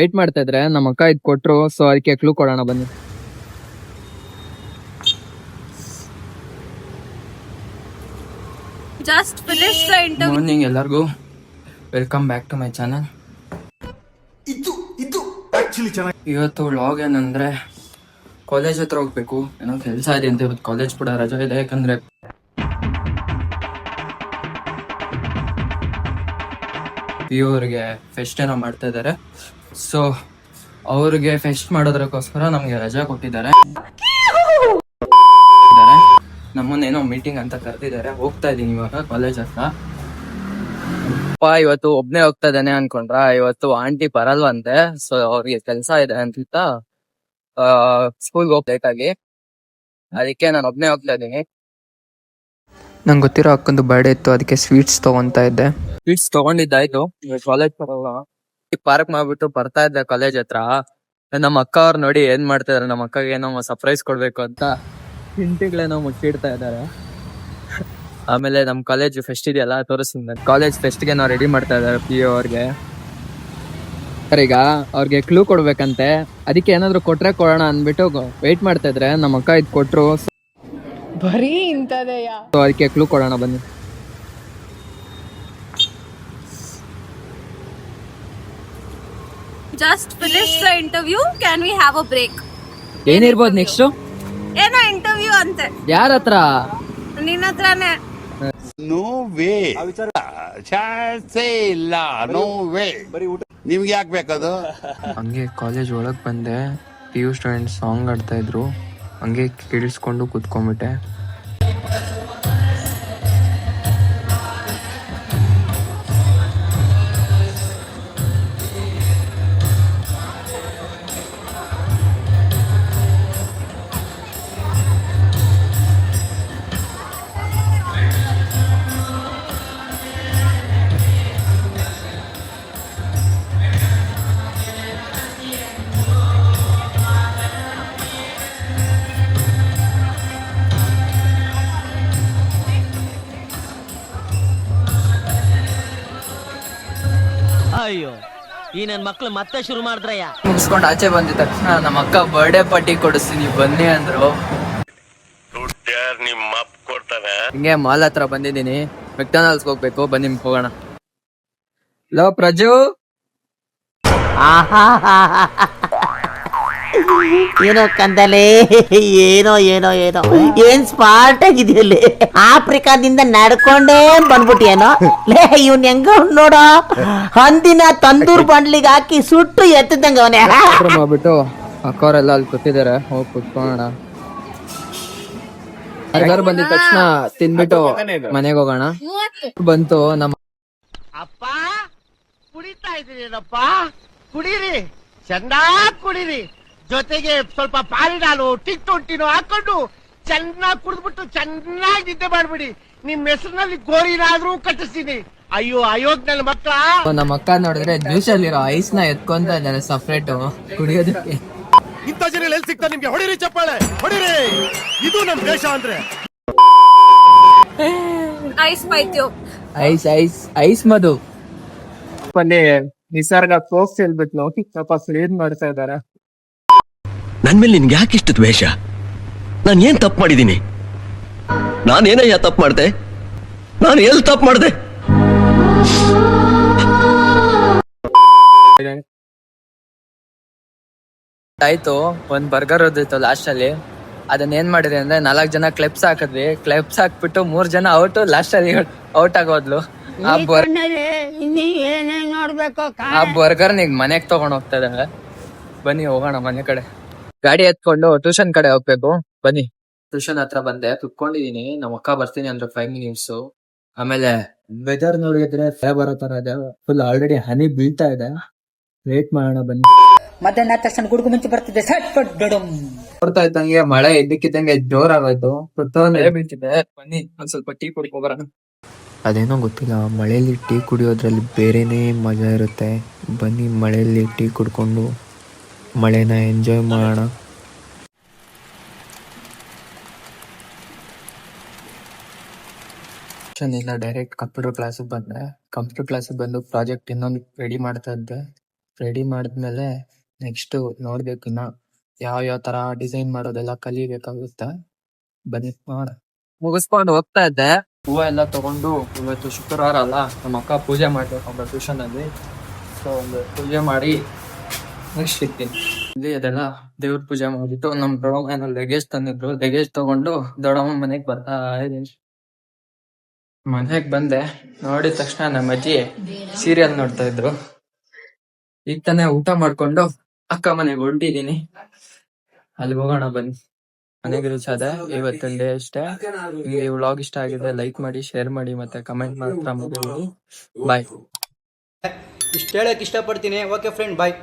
Wait ಮಾಡ್ತಾ ಇದ್ರೆ ನಮ್ಮ ಅಕ್ಕ ಇದ್ ಕೊಟ್ರು, ಸೊ ಅದಕ್ಕೆ ಕ್ಲೂ ಕೊಡೋಣ ಬನ್ನಿ. Just finish the interview. Morning ಎಲ್ಲರಿಗೂ welcome back to my channel. ಇವತ್ತು ವ್ಲಾಗ್ ಏನಂದ್ರೆ ಕಾಲೇಜ್ ಹತ್ರ ಹೋಗ್ಬೇಕು, ಏನೋ ಕೆಲಸ ಇದೆ ಅಂತ. ಇವತ್ತು ಕಾಲೇಜ್ ಕೂಡ ರಜಾ ಇದೆ, ಯಾಕಂದ್ರೆ PU ಅವ್ರಿಗೆ ಫೆಸ್ಟ್ ಏನೋ ಮಾಡ್ತಾ ಇದ್ದಾರೆ. ಸೊ ಅವ್ರಿಗೆ ಫೆಸ್ಟ್ ಮಾಡೋದಕ್ಕೋಸ್ಕರ ನಮ್ಗೆ ರಜಾ ಕೊಟ್ಟಿದ್ದಾರೆ. ನಮ್ಮನ್ನೇನೋ ಮೀಟಿಂಗ್ ಅಂತ ಕರೆದಿದ್ದಾರೆ. ಹೋಗ್ತಾ ಇದೀನಿ ಇವಾಗ ಕಾಲೇಜ್ ಹತ್ರ. ಅಪ್ಪ ಇವತ್ತು ಒಬ್ನೇ ಹೋಗ್ತಾ ಇದ್ದಾನೆ ಅನ್ಕೊಂಡ್ರ, ಇವತ್ತು ಆಂಟಿ ಬರಲ್ವಂತೆ. ಸೊ ಅವ್ರಿಗೆ ಕೆಲ್ಸ ಇದೆ ಅಂತ ಸ್ಕೂಲ್ಗೆ ಹೋಗ್ಬೇಕಾಗಿ, ಅದಕ್ಕೆ ನಾನು ಒಬ್ನೇ ಹೋಗ್ತಾ ಇದ್ದೀನಿ. ನಂಗೆ ಗೊತ್ತಿರೋ ಅಕ್ಕಂದು ಬರ್ಡೇ ಇತ್ತು, ಅದಕ್ಕೆ ಸ್ವೀಟ್ಸ್ ತಗೊಂತಾ ಇದ್ದೆ. ಸ್ವೀಟ್ಸ್ ತಗೊಂಡಿದ್ದಾಯ್ತು. ಕಾಲೇಜ್ ಬರಲ್ಲ, ಪಾರ್ಕ್ ಮಾಡ್ಬಿಟ್ಟು ಬರ್ತಾ ಇದ್ದೆ ಕಾಲೇಜ್ ಹತ್ರ. ನಮ್ಮ ಅಕ್ಕ ಅವ್ರು ನೋಡಿ ಏನ್ ಮಾಡ್ತಾ ಇದಾರೆ, ನಮ್ಮ ಅಕ್ಕಗೆ ಏನೋ ಸರ್ಪ್ರೈಸ್ ಕೊಡ್ಬೇಕು ಅಂತ ಹಿಂಟಿಗಳೇನೋ ಮುಚ್ಚಿಡ್ತಾ ಇದಾರೆ. ಆಮೇಲೆ ನಮ್ ಕಾಲೇಜ್ ಫೆಸ್ಟ್ ಇದೆಯಲ್ಲ, ತೋರಿಸ್ತೀನಿ. ಕಾಲೇಜ್ ಫೆಸ್ಟ್ಗೆ ನಾವು ರೆಡಿ ಮಾಡ್ತಾ ಇದಾರೆ PU ಅವ್ರಿಗೆ. ಈಗ ಅವ್ರಿಗೆ ಕ್ಲೂ ಕೊಡ್ಬೇಕಂತೆ, ಅದಕ್ಕೆ ಏನಾದ್ರು ಕೊಟ್ರೆ ಕೊಡೋಣ ಅಂದ್ಬಿಟ್ಟು ವೇಟ್ ಮಾಡ್ತಾ ಇದ್ರೆ ನಮ್ಮ ಅಕ್ಕ ಇದ್ ಕೊಟ್ರು. ಬರೀ ಇಂತದೆಯಾ? ಸೊ ಅದಕ್ಕೆ ಕ್ಲೂ ಕೊಡೋಣ ಬನ್ನಿ. Just finish the interview. Can we have a break? ಏನಿರ್ಬೋದು ನೆಕ್ಸ್ಟ್? ಏನೋ ಇಂಟರ್ವ್ಯೂ ಅಂತೆ. ಯಾರ ಹತ್ರ? ನಿನ್ನ ಹತ್ರನೇ. ನೋ ವೇ, ಚಾನ್ಸೇ ಇಲ್ಲ. No way. ನಿಮ್ಗೆ ಯಾಕೆ ಬೇಕದು? ಹಂಗೆ ಕಾಲೇಜ್ ಒಳಗೆ ಬಂದೆ, PU ಸ್ಟೂಡೆಂಟ್ ಸಾಂಗ್ ಆಡ್ತಾ ಇದ್ರು, ಹಂಗೆ ಕೇಳಿಸ್ಕೊಂಡು ಕೂತ್ಕೊಂಡ್ಬಿಟ್ಟೆ. ಅಯ್ಯೋ, ಈ ನನ್ ಮಕ್ಳು ಮತ್ತೆ ಶುರು ಮಾಡಿದ್ರಯ್ಯ. ಮುಗಿಸ್ಕೊಂಡು ಆಚೆ ಬಂದಿದ ತಕ್ಷಣ ನಮ್ಮ ಅಕ್ಕ ಬರ್ಡೇ ಪಾರ್ಟಿ ಕೊಡಿಸ್ತೀನಿ ಬನ್ನಿ ಅಂದ್ರು. ಹಿಂಗೆ ಮಾಲ್ ಹತ್ರ ಬಂದಿದ್ದೀನಿ, ಮೆಕ್ಡೊನಾಲ್ಡ್ಸ್ ಹೋಗ್ಬೇಕು, ಬನ್ನಿ ಹೋಗೋಣ. ಲೋ ಪ್ರಜು, ಏನೋ ಕಂದಲೆ, ಏನೋ ಏನೋ ಏನೋ ಏನ್ ಸ್ಮಾರ್ಟ್ ಆಗಿದೆಯಲ್ಲಿ. ಆಫ್ರಿಕಾದಿಂದ ನಡ್ಕೊಂಡೇ ಬಂದ್ಬಿಟ್ಟಿಯೇನೋ. ಲೇ ಇವ್ನ ಹೆಂಗ ನೋಡೋ, ಹಂದಿನ ತಂದೂರ್ ಬಂಡ್ಲಿಗೆ ಹಾಕಿ ಸುಟ್ಟು ಎತ್ತದಂಗ ಅವನೇ. ಮಾಡ್ಬಿಟ್ಟು ಅಕ್ಕವರೆಲ್ಲ ಅಲ್ಲಿ ಕೂತಿದ್ದಾರೆ, ಹೋಗಿ ಕುತ್ಕೊಳ್ಳೋಣ. ಬರ್ಗರ್ ಬಂದಿದ ತಕ್ಷಣ ತಿನ್ಬಿಟ್ಟು ಮನೆಗೆ ಹೋಗೋಣ. ಬಂತು ನಮ್ಮ ಅಪ್ಪ, ಕುಡಿತಾ ಇದ್ದೀರೇನಪ್ಪ? ಕುಡೀರಿ, ಚೆನ್ನಾಗ್ ಕುಡೀರಿ. ಜೊತೆಗೆ ಸ್ವಲ್ಪ ಪಾಲಿನ ಹಾಲು, ಟಿಕ್ಟೊಟ್ಟಿನೋ ಹಾಕೊಂಡು ಚೆನ್ನಾಗಿ ಕುಡಿದ್ಬಿಟ್ಟು ಚೆನ್ನಾಗಿ ನಿದ್ದೆ ಮಾಡ್ಬಿಡಿ. ನಿಮ್ ಹೆಸರಿನಲ್ಲಿ ಗೋರಿನಾದ್ರೂ ಕಟ್ಟಿಸ್ತೀನಿ. ಅಯ್ಯೋ ಅಯೋಗ್ ನನ್ನ ಮಕ್ಕಳ. ನಮ್ಮ ಅಕ್ಕ ನೋಡಿದ್ರೆ ಜ್ಯೂಸ್ ಅಲ್ಲಿರೋ ಐಸ್ ನ ಎತ್ಕೊಂತ ಇದ್ದಾರೆ ಸಪ್ರೇಟ್ ಕುಡಿಯೋದಕ್ಕೆ. ಇಂಥ ಜನ ಎಲ್ಲಿ ಸಿಗ್ತಾ ನಿಮ್ಗೆ? ಹೊಡಿರಿ ಚಪ್ಪಾಳೆ, ಹೊಡಿರಿ. ಇದು ನಮ್ ದೇಶ ಅಂದ್ರೆ. ಐಸ್ ಪೈತ್ಯೋ. ಐಸ್ ಐಸ್ ಐಸ್ ಮಧು ಅಲ್ಲಿ ನಿಸರ್ಗ ಕೋಕ್ಸ್ ಹೇಳ್ಬಿಟ್ಟು ನೋಡಿ ಸ್ವಲ್ಪ ಕ್ಲೀನ್ ಮಾಡ್ತಾ ಇದಾರೆ. ನನ್ ಮೇಲೆ ನಿನ್ಗೆ ಯಾಕೆ ಇಷ್ಟು ದ್ವೇಷ? ನಾನು ಏನ್ ತಪ್ಪು ಮಾಡಿದ್ದೀನಿ? ನಾನೇನಯ್ಯ ತಪ್ಪು ಮಾಡ್ದೆ? ನಾನು ಎಲ್ಲಿ ತಪ್ಪು ಮಾಡ್ದೆ? ಆಯ್ತು, ಒಂದ್ ಬರ್ಗರ್ ಓದಿತ್ತು ಲಾಸ್ಟ್ ಅಲ್ಲಿ. ಅದನ್ನ ಏನ್ ಮಾಡಿದ್ರಿ ಅಂದ್ರೆ 4 ಜನ ಕ್ಲೆಪ್ಸ್ ಹಾಕಿದ್ವಿ. ಕ್ಲೆಪ್ಸ್ ಹಾಕ್ಬಿಟ್ಟು 3 ಜನ ಔಟ್, ಲಾಸ್ಟ್ ಅಲ್ಲಿ ಔಟ್ ಆಗೋದ್ಲು. ಆ ಬರ್ಗರ್ ನೀಗ್ ಮನೆಗ್ ತಗೊಂಡ್ ಹೋಗ್ತಾ ಇದಾವೆ. ಬನ್ನಿ ಹೋಗೋಣ ಮನೆ ಕಡೆ. ಗಾಡಿ ಎತ್ಕೊಂಡು ಟ್ಯೂಷನ್ ಕಡೆ ಹೋಗ್ಬೇಕು, ಬನ್ನಿ. ಟ್ಯೂಷನ್ ಹತ್ರ ಬಂದೆ, ಕುತ್ಕೊಂಡಿದೀನಿ. ನಮ್ಮ ಅಕ್ಕ ಬರ್ತೀನಿ ಅಂದ್ರೆ 5 ಮಿನಿಟ್ಸ್. ಆಮೇಲೆ ವೆದರ್ ನೋಡಿದ್ರೆ ಫೇ ಬರೋ ತರ ಇದೆ, ಫುಲ್ ಆಲ್ರೆಡಿ ಹನಿ ಬೀಳ್ತಾ ಇದೆ. ವೇಟ್ ಮಾಡೋಣ ಬನ್ನಿ. ಮಧ್ಯಾಹ್ನ ತಕ್ಷಣ ಗುಡುಗು ಮುಂಚೆ ಬರ್ತಿದ್ದೆ, ನೋಡ್ತಾ ಇದ್ದಂಗೆ ಮಳೆ ಇದ್ದಕ್ಕಿದ್ದಂಗೆ ಜೋರಾಗೋಯ್ತು, ಬೀಳ್ತಿದೆ. ಬನ್ನಿ ಒಂದ್ ಸ್ವಲ್ಪ ಟೀ ಕುಡ್ಕೊ ಬರೋಣ. ಅದೇನೋ ಗೊತ್ತಿಲ್ಲ, ಮಳೆಯಲ್ಲಿ ಟೀ ಕುಡಿಯೋದ್ರಲ್ಲಿ ಬೇರೆನೇ ಮಜಾ ಇರುತ್ತೆ. ಬನ್ನಿ ಮಳೆಯಲ್ಲಿ ಟೀ ಕುಡ್ಕೊಂಡು ಮಳೆನ ಎಂಜಾಯ್ ಮಾಡೋಣ. ಇಲ್ಲ, ಡೈರೆಕ್ಟ್ ಕಂಪ್ಯೂಟರ್ ಕ್ಲಾಸಿಗೆ ಬಂದೆ. ಕಂಪ್ಯೂಟರ್ ಕ್ಲಾಸಿಗೆ ಬಂದು ಪ್ರಾಜೆಕ್ಟ್ ಇನ್ನೊಂದು ರೆಡಿ ಮಾಡ್ತಾ ಇದ್ದೆ. ರೆಡಿ ಮಾಡಿದ್ಮೇಲೆ ನೆಕ್ಸ್ಟ್ ನೋಡ್ಬೇಕು ಇನ್ನ ಯಾವ ತರ ಡಿಸೈನ್ ಮಾಡೋದೆಲ್ಲ ಕಲಿಬೇಕಾಗುತ್ತೆ. ಬನ್ನಿ ನೋಡ. ಮುಗಿಸ್ಕೊಂಡು ಹೋಗ್ತಾ ಇದ್ದೆ. ಹೂವ ಎಲ್ಲ ತಗೊಂಡು, ಇವತ್ತು ಶುಕ್ರವಾರ ಅಲ್ಲ, ನಮ್ಮ ಅಕ್ಕ ಪೂಜೆ ಮಾಡ್ಬೇಕು ಟ್ಯೂಷನ್ ಅಲ್ಲಿ. ಸೊ ಒಂದು ಪೂಜೆ ಮಾಡಿ ನೆಕ್ಸ್ಟ್ ಸಿಗ್ತೀನಿ. ಇಲ್ಲಿ ಅದೆಲ್ಲ ದೇವ್ರ ಪೂಜೆ ಮಾಡ್ಬಿಟ್ಟು ನಮ್ ದೊಡ್ಡಮ್ಮ ಏನೋ ಲಗೇಜ್ ತಂದಿದ್ರು. ಲಗೇಜ್ ತಗೊಂಡು ದೊಡ್ಡಮ್ಮ ಮನೆಗ್ ಬರ್ತಾ ಇದೀನಿ. ಮನೆಗ್ ಬಂದೆ, ನೋಡಿದ ತಕ್ಷಣ ನಮ್ಮ ಅಜ್ಜಿ ಸೀರಿಯಲ್ ನೋಡ್ತಾ ಇದ್ರು. ಈಗ ತಾನೇ ಊಟ ಮಾಡ್ಕೊಂಡು ಅಕ್ಕ ಮನೆಗೆ ಹೊಂಟಿದೀನಿ. ಅಲ್ಲಿಗೆ ಹೋಗೋಣ ಬನ್ನಿ. ಮನೆಗೆ ರೀಚ್ ಆದೆ. ಇವತ್ತಿನ ಡೇ ಅಷ್ಟೇ. ನಿಮಗೆ ಈ ವ್ಲಾಗ್ ಇಷ್ಟ ಆಗಿದೆ ಲೈಕ್ ಮಾಡಿ, ಶೇರ್ ಮಾಡಿ, ಮತ್ತೆ ಕಮೆಂಟ್ ಮಾತ್ರ ಮಾಡಿ. ಬಾಯ್. ಇಷ್ಟು ಹೇಳಕ್ ಇಷ್ಟಪಡ್ತೀನಿ. ಓಕೆ ಫ್ರೆಂಡ್, ಬಾಯ್.